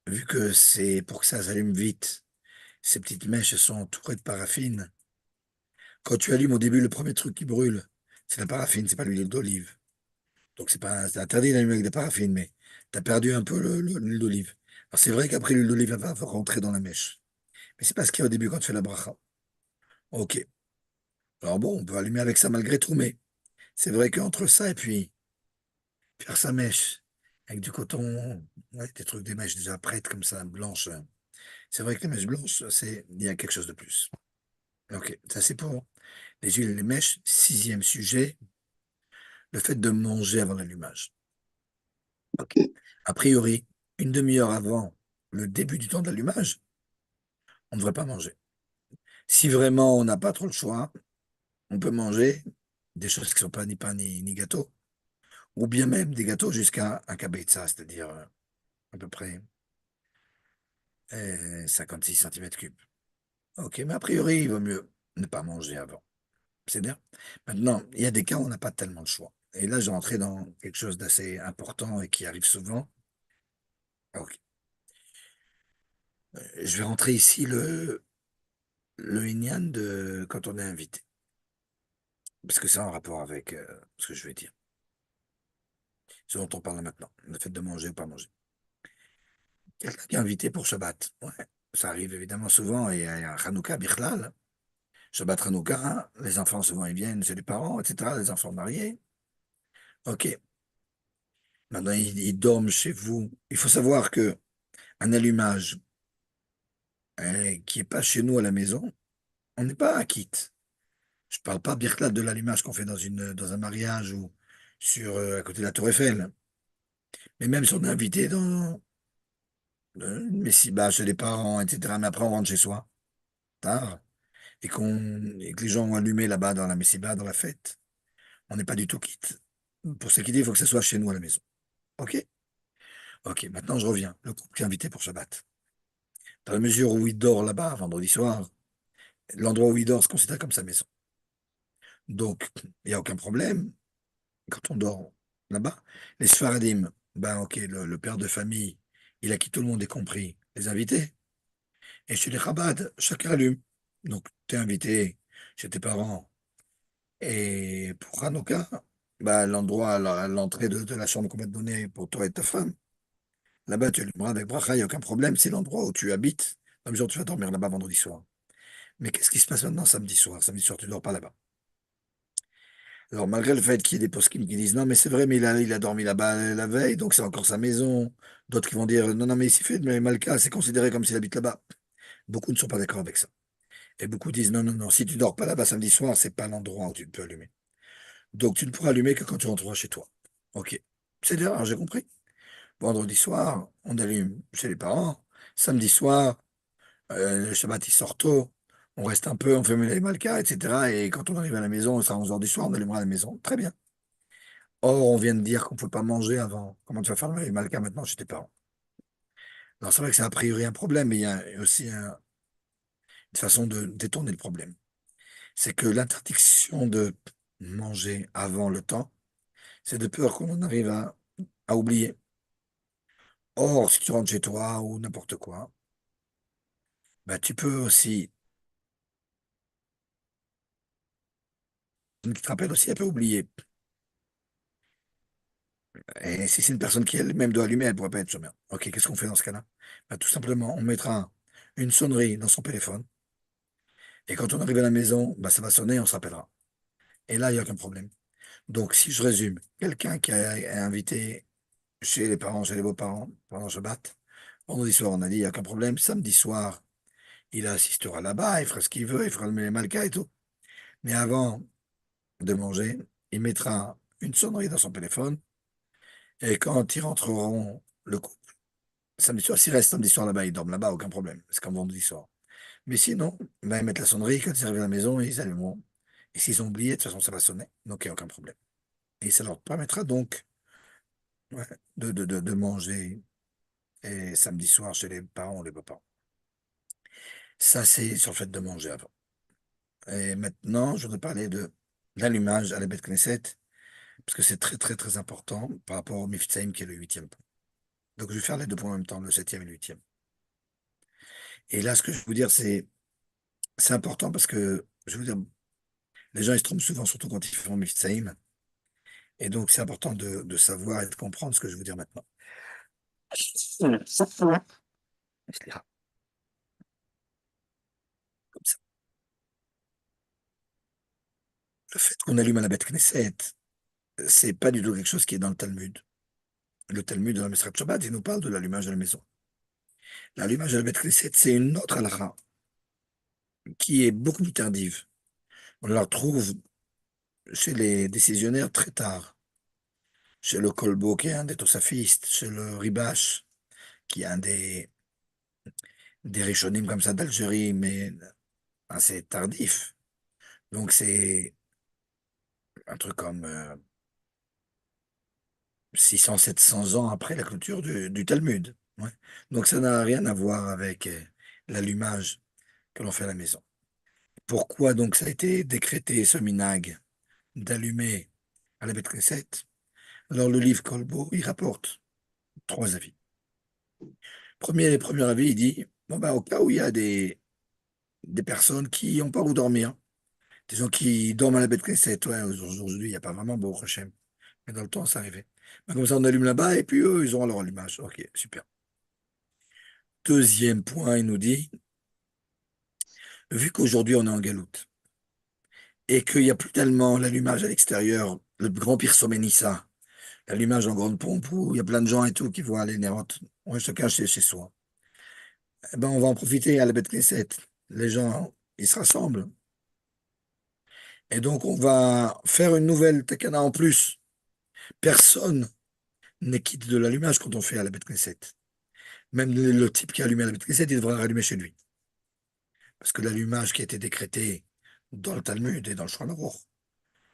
vu que c'est pour que ça s'allume vite, ces petites mèches sont entourées de paraffine. Quand tu allumes au début, le premier truc qui brûle, c'est la paraffine, c'est pas l'huile d'olive. Donc c'est interdit d'allumer avec des paraffines, mais tu as perdu un peu l'huile d'olive. Alors c'est vrai qu'après l'huile d'olive elle va rentrer dans la mèche. Mais c'est pas ce qu'il y a au début quand tu fais la bracha. OK. Alors bon, on peut allumer avec ça malgré tout, mais c'est vrai qu'entre ça et puis faire sa mèche avec du coton, ouais, des trucs, des mèches déjà prêtes comme ça, blanches. C'est vrai que les mèches blanches, il y a quelque chose de plus. OK, ça c'est pour les huiles et les mèches. Sixième sujet, le fait de manger avant l'allumage. Ok. A priori, une demi-heure avant le début du temps d'allumage, on ne devrait pas manger. Si vraiment on n'a pas trop le choix, on peut manger des choses qui ne sont pas ni pain ni gâteau, ou bien même des gâteaux jusqu'à un kibetza, c'est-à-dire à peu près 56 centimètres cubes. Ok, mais a priori, il vaut mieux ne pas manger avant. C'est bien. Maintenant, il y a des cas où on n'a pas tellement le choix. Et là, j'ai rentré dans quelque chose d'assez important et qui arrive souvent. Ok. Je vais rentrer ici le Inyan de quand on est invité. Parce que c'est en rapport avec ce que je vais dire. Ce dont on parle maintenant. Le fait de manger ou pas manger. Quelqu'un qui est invité pour Shabbat. Ouais. Ça arrive évidemment souvent. Et à Hanouka, Bichlal. Shabbat Hanouka, les enfants souvent ils viennent chez les parents, etc. Les enfants mariés. Ok. Maintenant, ils dorment chez vous. Il faut savoir que un allumage qui est pas chez nous à la maison, on n'est pas à quitte. Je parle pas Birklat de l'allumage qu'on fait dans un mariage ou à côté de la Tour Eiffel. Mais même si on est invité dans une messiba chez les parents, etc. Mais après on rentre chez soi, tard, et que les gens ont allumé là-bas dans la messiba, dans la fête, on n'est pas du tout quitte. Pour se quitter, il faut que ce soit chez nous à la maison. OK? OK, maintenant je reviens. Le couple qui est invité pour Shabbat. Dans la mesure où il dort là-bas, vendredi soir, l'endroit où il dort se considère comme sa maison. Donc, il n'y a aucun problème quand on dort là-bas. Les Sfaradim, ben ok, le père de famille, il a qui tout le monde, y compris les invités. Et chez les Chabad, chacun allume. Donc, tu es invité chez tes parents. Et pour Hanouka, ben, l'endroit, à l'entrée de la chambre qu'on va te donner pour toi et ta femme, là-bas, tu allumeras avec bracha, il n'y a aucun problème. C'est l'endroit où tu habites. Comme jour, tu vas dormir là-bas vendredi soir. Mais qu'est-ce qui se passe maintenant samedi soir? Samedi soir, tu dors pas là-bas. Alors, malgré le fait qu'il y ait des poskim qui disent non, mais c'est vrai, mais il a dormi là-bas la veille, donc c'est encore sa maison. D'autres qui vont dire non, non, mais s'il fait mais Malka, c'est considéré comme s'il habite là-bas. Beaucoup ne sont pas d'accord avec ça. Et beaucoup disent non, non, non, si tu dors pas là-bas samedi soir, c'est pas l'endroit où tu peux allumer. Donc, tu ne pourras allumer que quand tu rentreras chez toi. Ok. C'est bien, alors j'ai compris. Vendredi soir, on allume chez les parents. Samedi soir, le Shabbat, il sort tôt. On reste un peu, on fait les Malka, etc. Et quand on arrive à la maison, c'est à 11 heures du soir, on allumera à la maison. Très bien. Or, on vient de dire qu'on ne peut pas manger avant. Comment tu vas faire le Malka maintenant chez tes parents? Alors, c'est vrai que c'est a priori un problème, mais il y a aussi une façon de détourner le problème. C'est que l'interdiction de manger avant le temps, c'est de peur qu'on en arrive à oublier. Or, si tu rentres chez toi ou n'importe quoi, bah, tu peux aussi, tu te rappelles aussi, elle peut oublier. Et si c'est une personne qui elle-même doit allumer, elle ne pourrait pas être chômeur. Ok, qu'est-ce qu'on fait dans ce cas-là? Bah, tout simplement, on mettra une sonnerie dans son téléphone. Et quand on arrive à la maison, bah, ça va sonner, on se rappellera. Et là, il n'y a aucun problème. Donc, si je résume, quelqu'un qui est invité chez les parents, chez les beaux-parents, pendant Shabbat, vendredi soir, on a dit, il n'y a aucun problème. Samedi soir, il assistera là-bas, il fera ce qu'il veut, il fera le malka et tout. Mais avant de manger, il mettra une sonnerie dans son téléphone. Et quand ils rentreront, le couple, samedi soir, s'il reste samedi soir là-bas, ils dorment là-bas, aucun problème. C'est comme vendredi soir. Mais sinon, ben, ils mettent la sonnerie, quand ils arrivent à la maison, ils allumeront. Et s'ils ont oublié, de toute façon, ça va sonner. Donc, il n'y a aucun problème. Et ça leur permettra donc ouais, de manger et samedi soir chez les parents ou les beaux-parents. Ça, c'est sur le fait de manger avant. Et maintenant, je voudrais parler de l'allumage à la Beth Knesset, parce que c'est très, très, très important par rapport au Miftaïm, qui est le huitième point. Donc, je vais faire les deux points en même temps, le septième et le huitième. Et là, ce que je vais vous dire, c'est important parce que, je vais vous dire, les gens, ils se trompent souvent, surtout quand ils font Miftaïm. Et donc, c'est important de savoir et de comprendre ce que je vais vous dire maintenant. Comme ça. Le fait qu'on allume à la Beth Knesset, c'est pas du tout quelque chose qui est dans le Talmud. Le Talmud dans la Mesrat Shabbat, il nous parle de l'allumage à la maison. L'allumage à la Beth Knesset, c'est une autre halakha qui est beaucoup plus tardive. On la retrouve chez les décisionnaires très tard. Chez le Kolbo, qui est un des Tosafistes, chez le Ribache, qui est un des Rishonim comme ça d'Algérie, mais assez tardif. Donc c'est un truc comme 600, 700 ans après la clôture du Talmud. Ouais. Donc ça n'a rien à voir avec l'allumage que l'on fait à la maison. Pourquoi donc ça a été décrété, ce minag, d'allumer à la Beth Knesset? Alors le livre Kolbo, il rapporte trois avis. Premier avis, il dit, bon ben, au cas où il y a des personnes qui n'ont pas où dormir, des gens qui dorment à la Beth Knesset, ouais, aujourd'hui, il n'y a pas vraiment beau Hachem, mais dans le temps, ça arrivait. Ben, comme ça, on allume là-bas, et puis eux, ils auront leur allumage. Ok, super. Deuxième point, il nous dit, vu qu'aujourd'hui, on est en galoute, et qu'il n'y a plus tellement l'allumage à l'extérieur, le grand Pirsoménissa, l'allumage en grande pompe, où il y a plein de gens et tout qui voient les nérotes, ouais, chacun chez soi. Eh ben, on va en profiter à la Beth Knesset. Les gens, ils se rassemblent. Et donc, on va faire une nouvelle takana en plus. Personne n'est quitte de l'allumage quand on fait à la Beth Knesset. Même le type qui a allumé à la Beth Knesset, il devra rallumer chez lui. Parce que l'allumage qui a été décrété dans le Talmud et dans le Shulchan Aruch,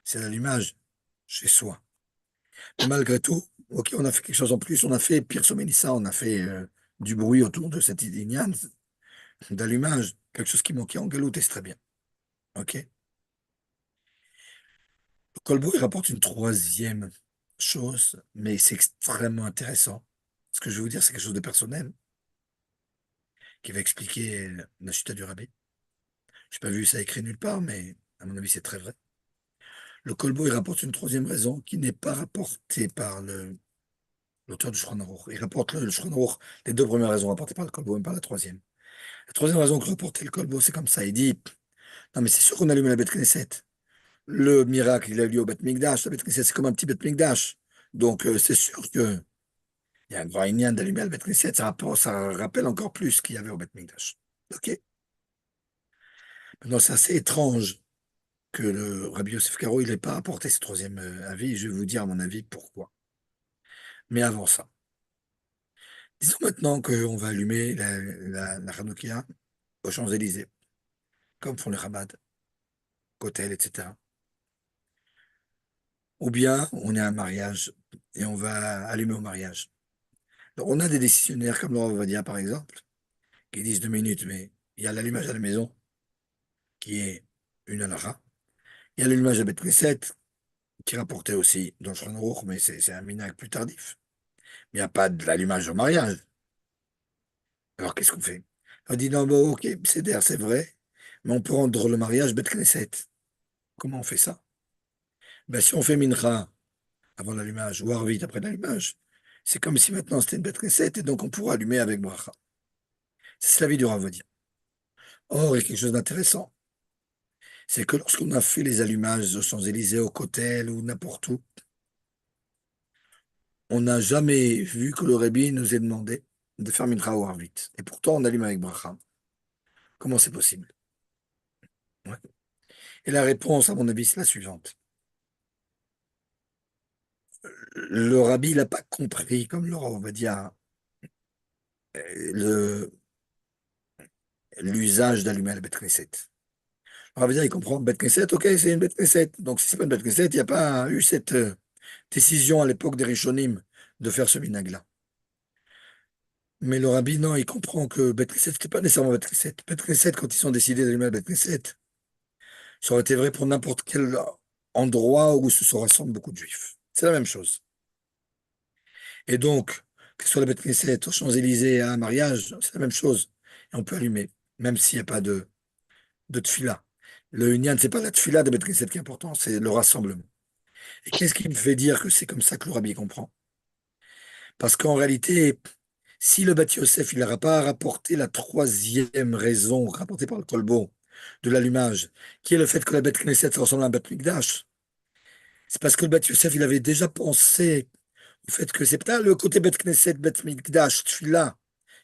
c'est l'allumage chez soi. Mais malgré tout, ok, on a fait quelque chose en plus. On a fait Pir Somenissa, on a fait du bruit autour de cette idéniane d'allumage. Quelque chose qui manquait en galoute, et c'est très bien. Ok. Colbo, il rapporte une troisième chose, mais c'est extrêmement intéressant. Ce que je vais vous dire, c'est quelque chose de personnel qui va expliquer la chute du rabbi. Je n'ai pas vu ça écrit nulle part, mais à mon avis, c'est très vrai. Le Colbo, il rapporte une troisième raison qui n'est pas rapportée par l'auteur du Shulchan Aruch. Il rapporte le Shulchan Aruch, les deux premières raisons rapportées par le Colbo, même pas la troisième. La troisième raison que rapportait le Colbo, c'est comme ça. Il dit, non, mais c'est sûr qu'on allume la Beth Knesset. Le miracle, il a eu lieu au Beth Mikdash. La Beth Knesset, c'est comme un petit Beth Mikdash. Donc, c'est sûr que il y a un grand Inyan d'allumer le Beth Knesset, ça rappelle encore plus ce qu'il y avait au Beth Mikdash. Ok? Maintenant, c'est assez étrange que le Rabbi Yosef Karo, il n'ait pas apporté ce troisième avis. Je vais vous dire, à mon avis, pourquoi. Mais avant ça, disons maintenant qu'on va allumer la Hanoukia aux Champs-Élysées, comme font les Chabad, Kotel, etc. Ou bien on est à un mariage et on va allumer au mariage. Donc, on a des décisionnaires comme Laurent Ovadia, par exemple, qui disent 2 minutes, mais il y a l'allumage à la maison, qui est une halakha. Il y a l'allumage à Beth Knesset, qui rapportait aussi dans le Shulchan Aruch, mais c'est un minhag plus tardif. Il n'y a pas de l'allumage au mariage. Alors qu'est-ce qu'on fait? On dit non, bon, ok, c'est vrai, mais on peut rendre le mariage Beth Knesset. Comment on fait ça? Ben, si on fait mincha avant l'allumage ou arvit après l'allumage, c'est comme si maintenant c'était une Beth Knesset et donc on pourra allumer avec bracha. C'est l'avis du Rav Ovadia. Or, il y a quelque chose d'intéressant. C'est que lorsqu'on a fait les allumages aux Champs-Élysées, au Kotel ou n'importe où, on n'a jamais vu que le Rebbe nous ait demandé de faire mincha ou arvit. Et pourtant, on allume avec bracha. Comment c'est possible? Ouais. Et la réponse, à mon avis, c'est la suivante. Le Rabbi, il n'a pas compris, comme Laura, on va dire, le, l'usage d'allumer à la Beth Knesset. Le Rabbi, il comprend Beth Knesset, ok, c'est une Beth Knesset. Donc, si c'est pas une Beth Knesset, il n'y a pas eu cette décision à l'époque des Rishonim de faire ce minag-là. Mais le Rabbi, non, il comprend que Beth Knesset, c'était pas nécessairement Beth Knesset. Beth Knesset, quand ils ont décidé d'allumer la Beth Knesset, ça aurait été vrai pour n'importe quel endroit où se rassemblent beaucoup de juifs. C'est la même chose. Et donc, que ce soit la Beth Knesset, aux Champs-Élysées, à un mariage, c'est la même chose. Et on peut allumer, même s'il n'y a pas de tfila. Le Hunyan, c'est pas la tfila de Beth Knesset qui est important, c'est le rassemblement. Et qu'est-ce qui me fait dire que c'est comme ça que le Rabbi comprend? Parce qu'en réalité, si le Bat Yosef, il n'aura pas rapporté la troisième raison rapportée par le Kolbo de l'allumage, qui est le fait que la Beth Knesset ressemble à un Bat Mikdash, c'est parce que le Bat Yosef, il avait déjà pensé au fait que c'est pas le côté Beth Knesset, Beth Mikdash, Tfila,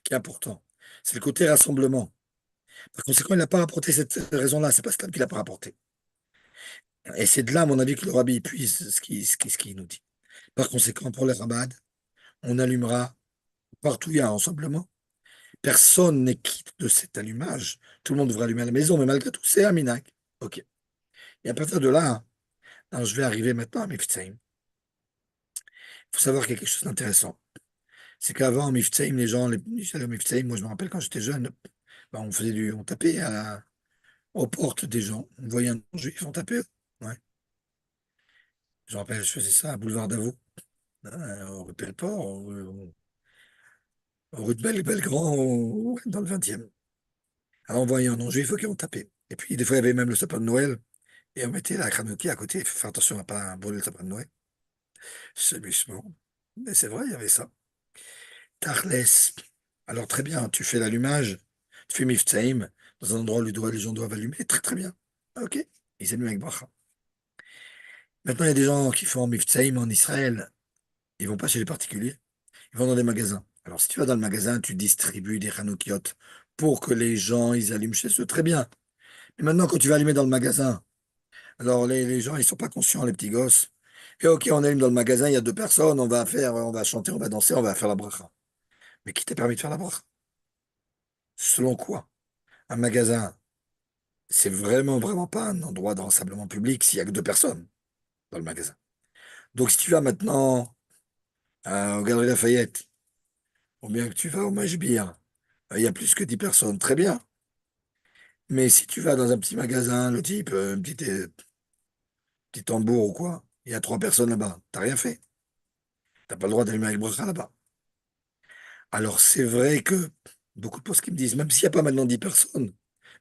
qui est important. C'est le côté rassemblement. Par conséquent, il n'a pas rapporté cette raison-là, c'est pas Stam qui l'a pas rapporté. Et c'est de là, à mon avis, que le rabbi puise ce qu'il nous dit. Par conséquent, pour les rabbins, on allumera partout où il y a un rassemblement. Personne n'est quitte de cet allumage. Tout le monde devrait allumer à la maison, mais malgré tout, c'est un minag. OK. Et à partir de là, alors je vais arriver maintenant à Miftaim. Il faut savoir qu'il y a quelque chose d'intéressant. C'est qu'avant, Miftaim, les gens, j'allais au Miftaim, moi je me rappelle quand j'étais jeune, ben, on tapait aux portes des gens. On voyait un juif, on tapait. Ouais. Je me rappelle, je faisais ça à Boulevard Davout, hein, au rue Pelleport, au rue de Belgrand, dans le 20e. Alors on voyait un non-juif, ok, on tapait. Et puis des fois, il y avait même le sapin de Noël, et on mettait la Hanouki à côté. Il faut faire attention à ne pas brûler le sapin de Noël. C'est méchant. Mais c'est vrai, il y avait ça. Tarles. Alors très bien, tu fais l'allumage, tu fais Miftaim, dans un endroit où les gens doivent allumer. Très très bien. Ok, ils allument avec bracha. Maintenant, il y a des gens qui font Miftaim en Israël. Ils vont pas chez les particuliers, ils vont dans des magasins. Alors si tu vas dans le magasin, tu distribues des Hanoukiot pour que les gens, ils allument chez eux. Très bien. Mais maintenant, quand tu vas allumer dans le magasin, alors les gens, ils sont pas conscients, les petits gosses. Et ok, on allume dans le magasin, il y a deux personnes, on va chanter, on va danser, on va faire la bracha. Mais qui t'a permis de faire la bracha? Selon quoi? Un magasin, c'est vraiment, vraiment pas un endroit de rassemblement public s'il y a que deux personnes dans le magasin. Donc si tu vas maintenant aux Galeries Lafayette, ou bien que tu vas au Machbir, il y a plus que 10 personnes, très bien. Mais si tu vas dans un petit magasin, le type, petit tambour ou quoi, il y a trois personnes là-bas, t'as rien fait. T'as pas le droit d'allumer avec bracha là-bas. Alors c'est vrai que beaucoup de postes qui me disent, même s'il n'y a pas maintenant 10 personnes,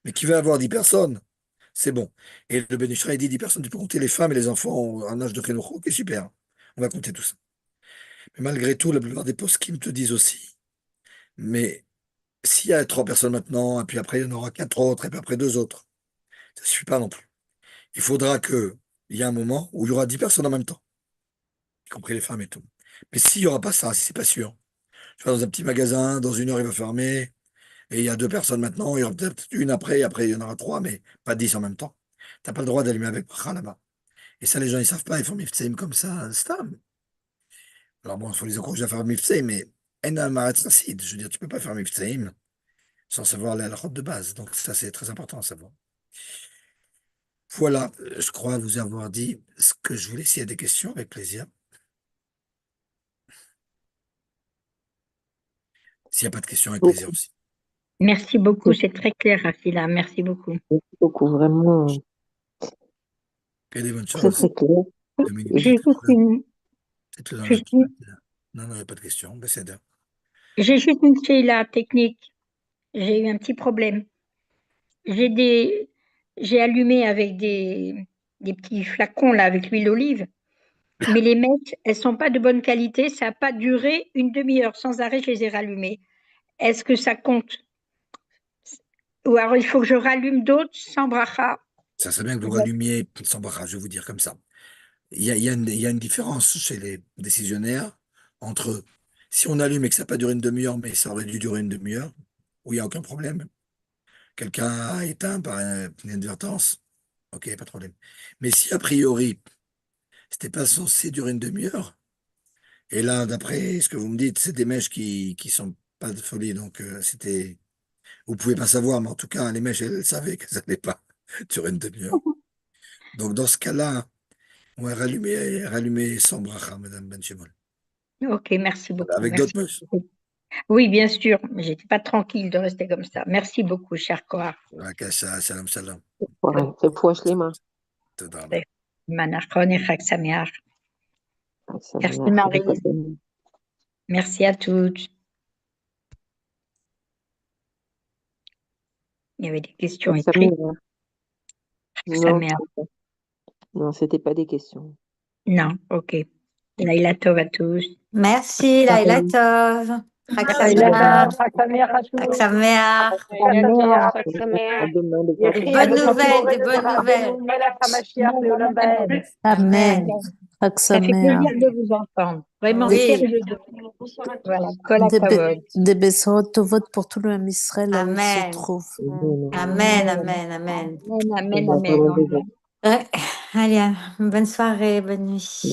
mais qui va avoir 10 personnes, c'est bon. Et le Ben Ishraï dit 10 personnes, tu peux compter les femmes et les enfants en âge de Khénoukh. Ok, super. On va compter tout ça. Mais malgré tout, la plupart des postes qui me te disent aussi, mais s'il y a trois personnes maintenant, et puis après il y en aura quatre autres, et puis après deux autres, ça ne suffit pas non plus. Il faudra qu'il y ait un moment où il y aura 10 personnes en même temps, y compris les femmes et tout. Mais s'il n'y aura pas ça, si c'est pas sûr, tu vas dans un petit magasin, dans une heure il va fermer, et il y a deux personnes maintenant, il y aura peut-être une après, et après il y en aura trois, mais pas 10 en même temps. T'as pas le droit d'allumer avec bracha là-bas. Et ça, les gens, ils savent pas, ils font miftseim comme ça, stam. Alors bon, il faut les encourager à faire miftseim, mais en ma'at chassid. Je veux dire, tu peux pas faire miftseim sans savoir la halachot de base. Donc ça, c'est très important à savoir. Voilà, je crois vous avoir dit ce que je voulais. S'il y a des questions, avec plaisir. S'il n'y a pas de questions, avec plaisir Beaucoup. aussi. Merci beaucoup, c'est très clair, Rafila. Merci beaucoup. Merci beaucoup, vraiment Que des bonnes très choses. très clair. Dominique, J'ai juste dites-le dans le juste chat. une, Non, non, il n'y a pas de questions. Ben, c'est d'accord. j'ai juste une là technique. J'ai eu un petit problème. J'ai des, j'ai allumé avec des petits flacons là avec l'huile d'olive, mais les mèches, elles sont pas de bonne qualité. Ça n'a pas duré une demi-heure. Sans arrêt, je les ai rallumées. Est-ce que ça compte? Ou alors il faut que je rallume d'autres sans bracha. Ça serait bien que vous rallumiez sans bracha, je vais vous dire comme ça. Il y a une différence chez les décisionnaires entre si on allume et que ça n'a pas duré une demi-heure, mais ça aurait dû durer une demi-heure, où il n'y a aucun problème. Quelqu'un a éteint par inadvertance, ok, pas de problème. Mais si a priori, c'était pas censé durer une demi-heure, et là, d'après ce que vous me dites, c'est des mèches qui sont pas de folie, donc vous pouvez pas savoir, mais en tout cas, les mèches, elles savaient que ça n'allait pas durer une demi-heure. Donc dans ce cas-là, on va rallumer sans bracha, Madame Benchimol. Ok, merci beaucoup. Avec Merci. d'autres mèches. Oui, bien sûr, mais j'étais pas tranquille de rester comme ça. Merci beaucoup, cher Kohar. Rakasha, salam, salam. C'est pour Shlema. תודה רבה. Manachon et Chag Sameach. Merci Merci Marie. beaucoup. Merci à toutes. Il y avait des questions Ça écrites. m'énerve. Chag Non, Sameach. non, c'était pas des questions. Non, ok. Laïla Tov à tous. Merci, Laïla Tov. Chag Sameach. Chag Sameach. À demain, les Des garçons. bonnes nouvelles, des bonnes nouvelles. Amen. Ça fait plaisir de vous entendre. Vraiment Oui. sérieux. Voilà, Kol HaKavod. Des Bessorot Tovot pour tout le Israël là où il se Amen. trouve. Amen. Amen, amen, amen. Amen, amen, On va amen. faire un amen. Ouais. Allez, bonne soirée, bonne nuit.